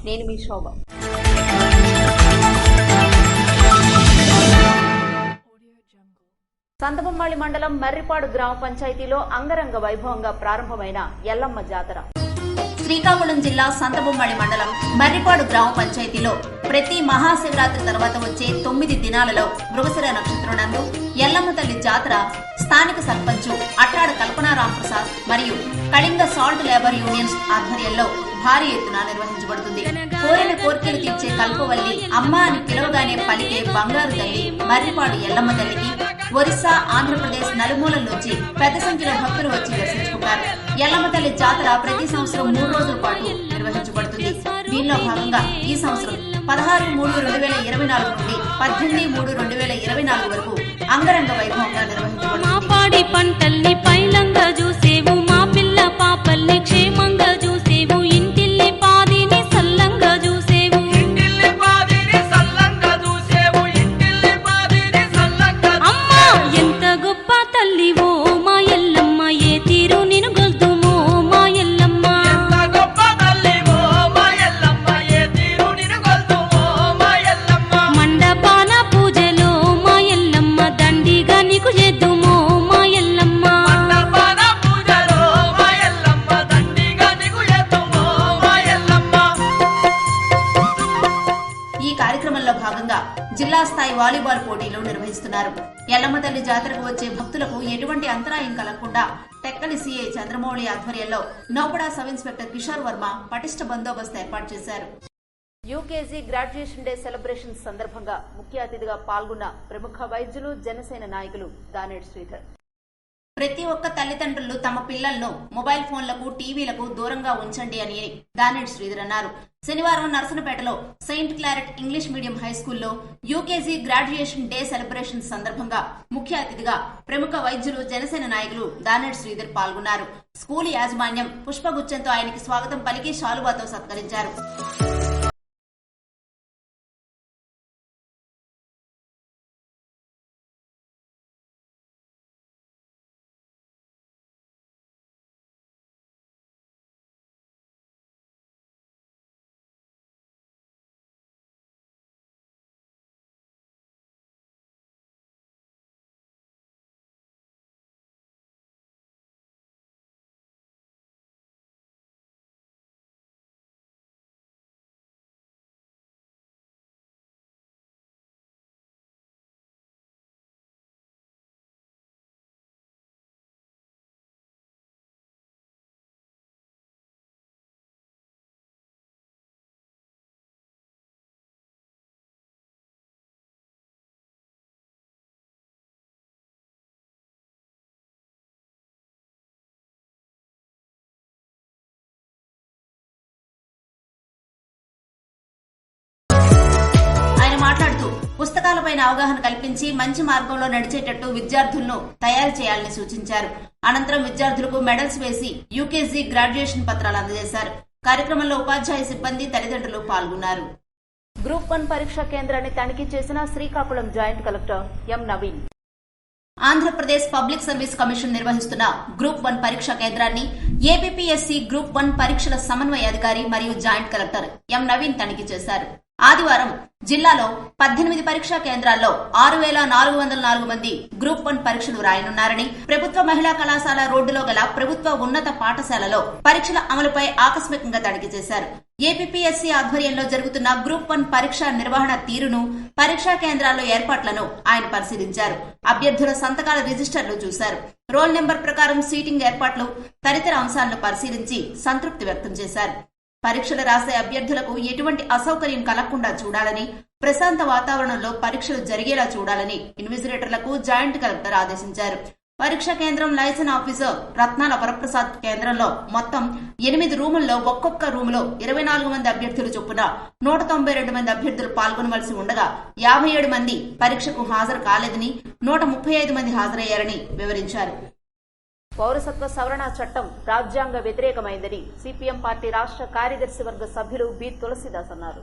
నేను మీ శోభ. సంతబొమ్మాళి మండలం మర్రిపాడు గ్రామ పంచాయతీలో అంగరంగ వైభవంగా ప్రారంభమైన ఎల్లమ్మ జాతర. శ్రీకాకుళం జిల్లా సంతబొమ్మాళి మండలం మర్రిపాడు గ్రామ పంచాయతీలో ప్రతి మహాశివరాత్రి తర్వాత వచ్చే 9 దినాలలో మృగశిర నక్షత్రం నందు ఎల్లమ్మ తల్లి జాతర స్థానిక సర్పంచ్ అట్టాడ కల్పనా రాంప్రసాద్ మరియు కళింగ సాల్ట్ లేబర్ యూనియన్స్ ఆధ్వర్యంలో భారీ ఎత్తున నిర్వహించబడుతుంది. కోరిన కోర్కెలు తీర్చే కల్పవల్లి అమ్మ అని పిలవగానే పలికే బంగారు తల్లి మర్రిపాడు ఎల్లమ్మ తల్లికి ఒరిస్సా, ఆంధ్రప్రదేశ్ నలుమూలల నుంచి పెద్ద సంఖ్యలో భక్తులు వచ్చి దర్శించుకుంటారు. ఎల్లమ్మ తల్లి జాతర ప్రతి సంవత్సరం 3 రోజుల పాటు నిర్వహించబడుతుంది. దీనిలో భాగంగా ఈ సంవత్సరం 16/3/2024 నుండి 18/3/2024 వరకు అంగరంగ వైభవంగా నిర్వహించబడుతుంది. పైలంగా చూసేవు మా పిల్ల పాపల్ని క్షేమంగా చూసేవు ఇంటిల్లి పాదిని సల్లంగా చూసేవు అమ్మా ఎంత గొప్ప తల్లివో మా ఎల్లమ్మ ఏ తీరు నిన్ను గొల్దుమో మా ఎల్లమ్మ మండపాన పూజలో మా ఎల్లమ్మ దండిగా నీకు చేద్దుమో మా ఎల్లమ్మ. ఈ కార్యక్రమంలో భాగంగా జిల్లా స్థాయి వాలీబాల్ పోటీలు నిర్వహిస్తున్నారు. ఎల్లమ్మ తల్లి జాతరకు వచ్చే భక్తులకు ఎటువంటి అంతరాయం కలగకుండా టెక్కలి సీఐ చంద్రమౌళి ఆధ్వర్యంలో నౌపడా సబ్ ఇన్స్పెక్టర్ కిషోర్ వర్మ పటిష్ట బందోబస్తు ఏర్పాటు చేశారు. యూకేజీ గ్రాడ్యుయేషన్ డే సెలబ్రేషన్ సందర్భంగా ముఖ్య అతిథిగా పాల్గొన్న ప్రముఖ వైద్యులు, జనసేన నాయకులు దానేటి శ్రీధర్. ప్రతి ఒక్క తల్లిదండ్రులు తమ పిల్లలను మొబైల్ ఫోన్లకు, టీవీలకు దూరంగా ఉంచండి అని దానేటి శ్రీధర్ అన్నారు. శనివారం నర్సనపేటలో సెయింట్ క్లారెట్ ఇంగ్లీష్ మీడియం హైస్కూల్లో యూకేజీ గ్రాడ్యుయేషన్ డే సెలబ్రేషన్ సందర్భంగా ముఖ్య అతిథిగా ప్రముఖ వైద్యులు, జనసేన నాయకులు దానేటి శ్రీధర్ పాల్గొన్నారు. స్కూల్ యాజమాన్యం పుష్పగుచ్చంతో ఆయనకి స్వాగతం పలికి శాలువాతో సత్కరించారు. మాట్లాడుతూ పుస్తకాలపైన అవగాహన కల్పించి మంచి మార్గంలో నడిచేటట్టు విద్యార్థులను తయారు చేయాలని సూచించారు. అనంతరం విద్యార్థులకు మెడల్స్ వేసి యూకేజీ గ్రాడ్యుయేషన్ పత్రాలు అందజేశారు. కార్యక్రమంలో ఉపాధ్యాయ సిబ్బంది, తల్లిదండ్రులు పాల్గొన్నారు. గ్రూప్ 1 పరీక్షా కేంద్రాన్ని తనిఖీ చేసిన Srikakulam joint collector M Naveen. Andhra Pradesh public service commission నిర్వహిస్తున్న గ్రూప్ 1 పరీక్షా కేంద్రాన్ని ఏపీపీఎస్సీ గ్రూప్ 1 పరీక్షల సమన్వయ అధికారి మరియు జాయింట్ కలెక్టర్ ఎం నవీన్ తనిఖీ చేశారు. ఆదివారం జిల్లాలో 18 పరీక్షా కేంద్రాల్లో 6,404 మంది గ్రూప్ 1 పరీక్షలు రాయనున్నారని, ప్రభుత్వ మహిళా కళాశాల రోడ్డులో గల ప్రభుత్వ ఉన్నత పాఠశాలలో పరీక్షల అమలుపై ఆకస్మికంగా తనిఖీ చేశారు. ఏపీపీఎస్సీ ఆధ్వర్యంలో జరుగుతున్న గ్రూప్ 1 పరీక్ష నిర్వహణ తీరును, పరీక్షా కేంద్రాల్లో ఏర్పాట్లను ఆయన పరిశీలించారు. అభ్యర్థుల సంతకాల రిజిస్టర్లు చూశారు. రోల్ నెంబర్ ప్రకారం సీటింగ్ ఏర్పాట్లు తదితర అంశాలను పరిశీలించి సంతృప్తి వ్యక్తం చేశారు. పరీక్షలు రాసే అభ్యర్థులకు ఎటువంటి అసౌకర్యం కలగకుండా చూడాలని, ప్రశాంత వాతావరణంలో పరీక్షలు జరిగేలా చూడాలని ఇన్విజిలేటర్లకు జాయింట్ కలెక్టర్ ఆదేశించారు. పరీక్షా కేంద్రం లైసెన్స్ ఆఫీసర్ రత్నాల వరప్రసాద్ కేంద్రంలో మొత్తం 8 రూముల్లో ఒక్కొక్క రూములో 24 మంది అభ్యర్థులు చొప్పున 192 మంది అభ్యర్థులు పాల్గొనవలసి ఉండగా 57 మంది పరీక్షకు హాజరు కాలేదని, 135 మంది హాజరయ్యారని వివరించారు. పౌరసత్వ సవరణ చట్టం రాజ్యాంగ వ్యతిరేకమైందని సిపిఎం పార్టీ రాష్ట్ర కార్యదర్శి వర్గ సభ్యులు బి తులసిదాస్ అన్నారు.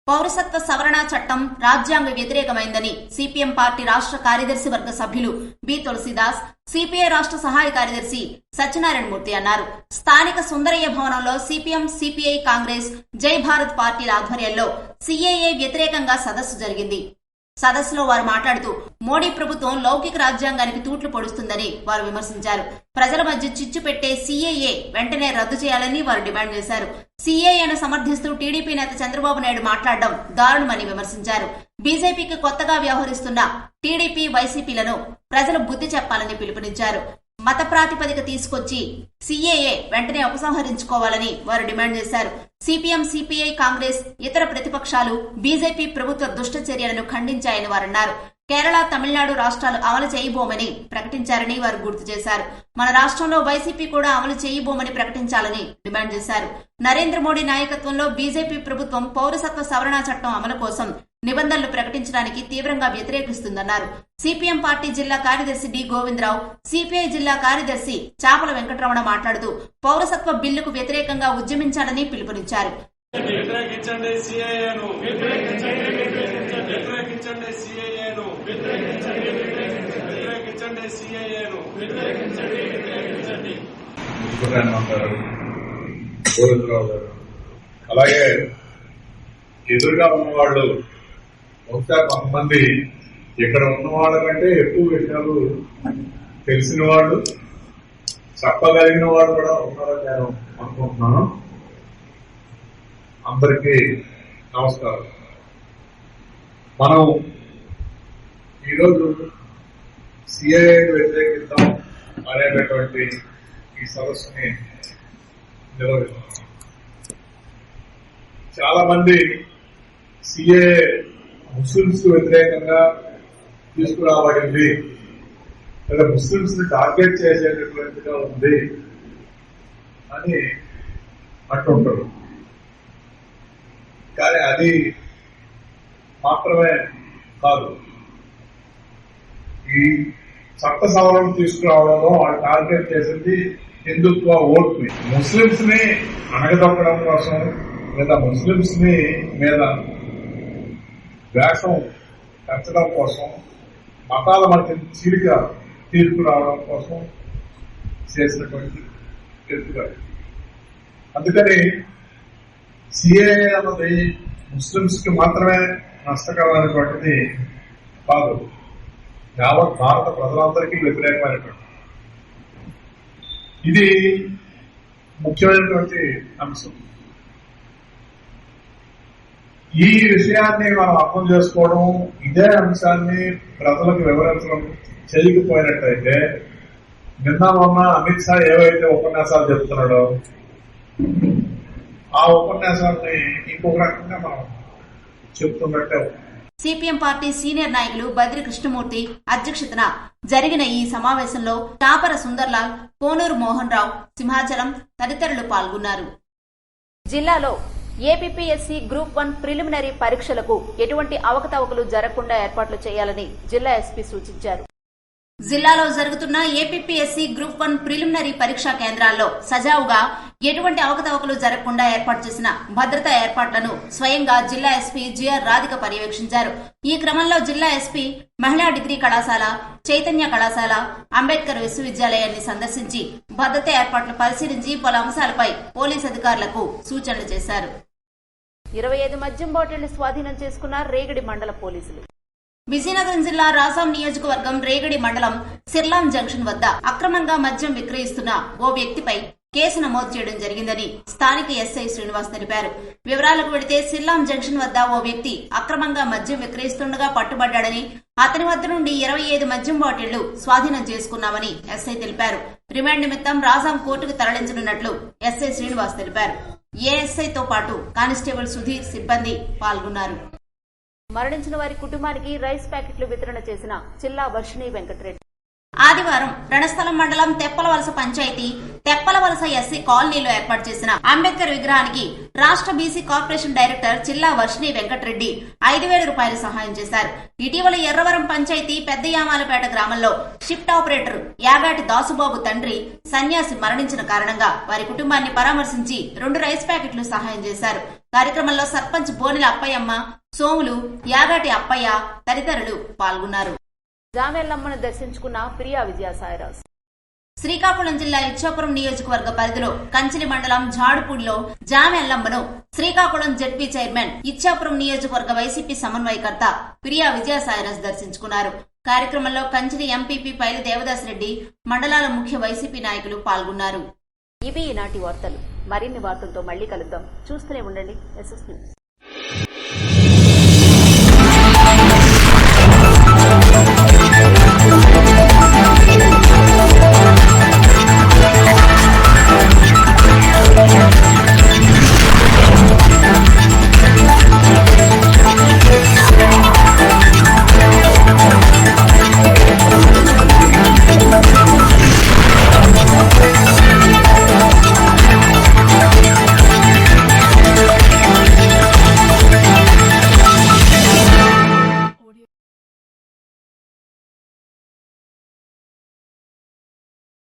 పౌరసత్వ సవరణ చట్టం రాజ్యాంగ వ్యతిరేకమైందని సిపిఎం పార్టీ రాష్ట్ర కార్యదర్శి వర్గ సభ్యులు బి తులసిదాస్, సిపిఐ రాష్ట్ర సహాయ కార్యదర్శి సత్యనారాయణమూర్తి అన్నారు. స్థానిక సుందరయ్య భవనంలో సిపిఎం, సిపిఐ, కాంగ్రెస్, జై భారత్ పార్టీల ఆధ్వర్యంలో సిఏఏ వ్యతిరేకంగా సదస్సు జరిగింది. సదస్సులో వారు మాట్లాడుతూ మోడీ ప్రభుత్వం లౌకిక రాజ్యాంగానికి తూట్లు పొడుస్తుందని వారు విమర్శించారు. ప్రజల మధ్య చిచ్చు పెట్టే సిఏఏ వెంటనే రద్దు చేయాలని వారు డిమాండ్ చేశారు. సిఏఏను సమర్థిస్తూ టీడీపీ నేత చంద్రబాబు నాయుడు మాట్లాడడం దారుణమని విమర్శించారు. బీజేపీకి కొత్తగా వ్యవహరిస్తున్న టీడీపీ, వైసీపీలను ప్రజలు బుద్ధి చెప్పాలని పిలుపునిచ్చారు. మత ప్రాతిపదిక తీసుకొచ్చి సిఏఏ వెంటనే ఉపసంహరించుకోవాలని వారు డిమాండ్ చేశారు. సిపిఎం, సిపిఐ, కాంగ్రెస్, ఇతర ప్రతిపక్షాలు బీజేపీ ప్రభుత్వ దుష్ట చర్యలను ఖండించాయని వారన్నారు. కేరళ, తమిళనాడు రాష్ట్రాలు అమలు చేయబోమని ప్రకటించారని వారు గుర్తు చేశారు. మన రాష్ట్రంలో వైసీపీ కూడా అమలు చేయబోమని ప్రకటించాలని డిమాండ్ చేశారు. నరేంద్ర మోడీ నాయకత్వంలో బీజేపీ ప్రభుత్వం పౌరసత్వ సవరణ చట్టం అమలు కోసం నిబంధనలు ప్రకటించడానికి తీవ్రంగా వ్యతిరేకిస్తుందన్నారు. సిపిఎం పార్టీ జిల్లా కార్యదర్శి డి గోవిందరావు, సిపిఐ జిల్లా కార్యదర్శి చాపల వెంకటరమణ మాట్లాడుతూ పౌరసత్వ బిల్లుకు వ్యతిరేకంగా ఉద్యమించాలని పిలుపునిచ్చారు. వ్యతిరేకించండి సిఏఏను, వ్యతిరేకించండి సిఏఏను, వ్యతిరేకించండి సిఏఏను, వ్యతిరేకించండి. గోవిందరావు గారు, అలాగే ఎదురుగా ఉన్నవాళ్ళు బహుశా కొంతమంది ఇక్కడ ఉన్న వాళ్ళ కంటే ఎక్కువ విషయాలు తెలిసిన వాళ్ళు, చెప్పగలిగిన వాళ్ళు కూడా ఉన్నారని నేను అనుకుంటున్నాను. అందరికీ నమస్కారం. మనం ఈరోజు సిఐఏకి వ్యతిరేకిద్దాం అనేటటువంటి ఈ సదస్సుని నిర్వహిస్తాం. చాలా మంది సిఏఏ ముస్లింస్ వ్యతిరేకంగా తీసుకురాబడింది లేదా ముస్లింస్ ని టార్గెట్ చేసేటటువంటిగా ఉంది అని అంటుంటారు. కానీ అది మాత్రమే కాదు. ఈ చట్ట సవరణ తీసుకురావడంలో వాళ్ళు టార్గెట్ చేసింది హిందుత్వ ఓట్ని, ముస్లింస్ ని అణగదొక్కడం కోసం లేదా ముస్లింస్ ని మీద ద్వేషం పెంచడం కోసం, మతాల మధ్య చీలిక తీసుకురావడం కోసం చేసినటువంటి ఎత్తుగడ. అందుకని సిఏఏ అన్నది ముస్లింస్ కి మాత్రమే నష్టకరమైనటువంటిది కాదు, యావత్ భారత ప్రజలందరికీ వ్యతిరేకమైనటువంటి ఇది ముఖ్యమైనటువంటి అంశం. ఈ విషయాన్ని మనం అర్థం చేసుకోవడం, ఇదే అంశాన్ని ప్రజలకు వివరించడం చేయకపోయినట్టయితే నిన్న మొన్న అమిత్ షా ఏవైతే ఉపన్యాసాలు చెప్తున్నాడో ఆ ఉపన్యాసాన్ని ఇంకొక రకంగా మనం చెప్తున్నట్టే. సిపిఎం పార్టీ సీనియర్ నాయకులు బద్రి కృష్ణమూర్తి అధ్యక్షతన జరిగిన ఈ సమావేశంలో చాపర సుందర్లాల్, కోనూరు మోహన్ రావు, సింహాచలం తదితరులు పాల్గొన్నారు. జిల్లాలో ఏపీపీఎస్సీ గ్రూప్ 1 ప్రిలిమినరీ పరీక్షలకు ఎటువంటి అవకతవకలు జరగకుండా ఏర్పాట్లు చేయాలని జిల్లా ఎస్పీ సూచించారు. జిల్లాలో జరుగుతున్న ఏపీపీఎస్సీ గ్రూప్ 1 ప్రిలిమినరీ పరీక్షా కేంద్రాల్లో సజావుగా ఎటువంటి అవకతవకలు జరగకుండా ఏర్పాటు చేసిన భద్రతా ఏర్పాట్లను స్వయంగా జిల్లా ఎస్పీ జిఆర్ రాధిక పర్యవేక్షించారు. ఈ క్రమంలో జిల్లా ఎస్పీ మహిళా డిగ్రీ కళాశాల, చైతన్య కళాశాల, అంబేద్కర్ విశ్వవిద్యాలయాన్ని సందర్శించి భద్రతా ఏర్పాట్లు పరిశీలించి పలు అంశాలపై పోలీసు అధికారులకు సూచనలు చేశారు. 25 మద్యం బాటిళ్లు స్వాధీనం చేసుకున్న రేగడి మండల పోలీసులు. విజయనగరం జిల్లా రాజాం నియోజకవర్గం రేగడి మండలం సిర్లాం జంక్షన్ వద్ద అక్రమంగా మద్యం విక్రయిస్తున్న ఓ వ్యక్తిపై కేసు నమోదు చేయడం జరిగిందని స్థానిక ఎస్ఐ శ్రీనివాస్ తెలిపారు. వివరాలకు వెళితే సిర్లాం జంక్షన్ వద్ద ఓ వ్యక్తి అక్రమంగా మద్యం విక్రయిస్తుండగా పట్టుబడ్డాడని, అతని వద్ద నుండి 25 మద్యం బాటిళ్లు స్వాధీనం చేసుకున్నామని ఎస్ఐ తెలిపారు. రిమాండ్ నిమిత్తం రాజాం కోర్టుకు తరలించనున్నట్లు ఎస్ఐ శ్రీనివాస్ తెలిపారు. ఏఎస్ఐతో పాటు కానిస్టేబుల్ సుధీర్ సిబ్బంది పాల్గొన్నారు. మరణించిన వారి కుటుంబానికి రైస్ ప్యాకెట్లు వితరణ చేసిన జిల్లా వర్షిణి వెంకటరెడ్డి. ఆదివారం రణస్థలం మండలం తెప్పలవలస పంచాయతీ తెప్పలవలస ఎస్సీ కాలనీలో ఏర్పాటు చేసిన అంబేద్కర్ విగ్రహానికి రాష్ట్ర బీసీ కార్పొరేషన్ డైరెక్టర్ జిల్లా వర్షిణి వెంకటరెడ్డి 5,000 రూపాయలు సహాయం చేశారు. ఇటీవల ఎర్రవరం పంచాయతీ పెద్దయామాలపేట గ్రామంలో షిఫ్ట్ ఆపరేటర్ యాగాటి దాసుబాబు తండ్రి సన్యాసి మరణించిన కారణంగా వారి కుటుంబాన్ని పరామర్శించి 2 రైస్ ప్యాకెట్లు సహాయం చేశారు. కార్యక్రమంలో సర్పంచ్ బోనెల అప్పయ్యమ్మ, సోములు, యాగాటి అప్పయ్య తదితరులు పాల్గొన్నారు. జామెల్లమ్మను దర్శించుకున్న ప్రియా విజయసాయిరాజ్. శ్రీకాకుళం జిల్లా ఇచ్చాపురం నియోజకవర్గ పరిధిలో కంచిలి మండలం జాడుపూడిలో జామెల్లమ్మను శ్రీకాకుళం జెడ్పీ చైర్మన్, ఇచ్చాపురం నియోజకవర్గ వైసీపీ సమన్వయకర్త ప్రియా విజయసాయిరాజ్ దర్శించుకున్నారు. కార్యక్రమంలో కంచిలి ఎంపీపీ పైలి దేవదాస్ రెడ్డి, మండలాల ముఖ్య వైసీపీ నాయకులు పాల్గొన్నారు. ఇవి ఈనాటి వార్తలు. మరిన్ని వార్తలతో మళ్లీ కలుద్దాం. చూస్తూనే ఉండండి SS న్యూస్.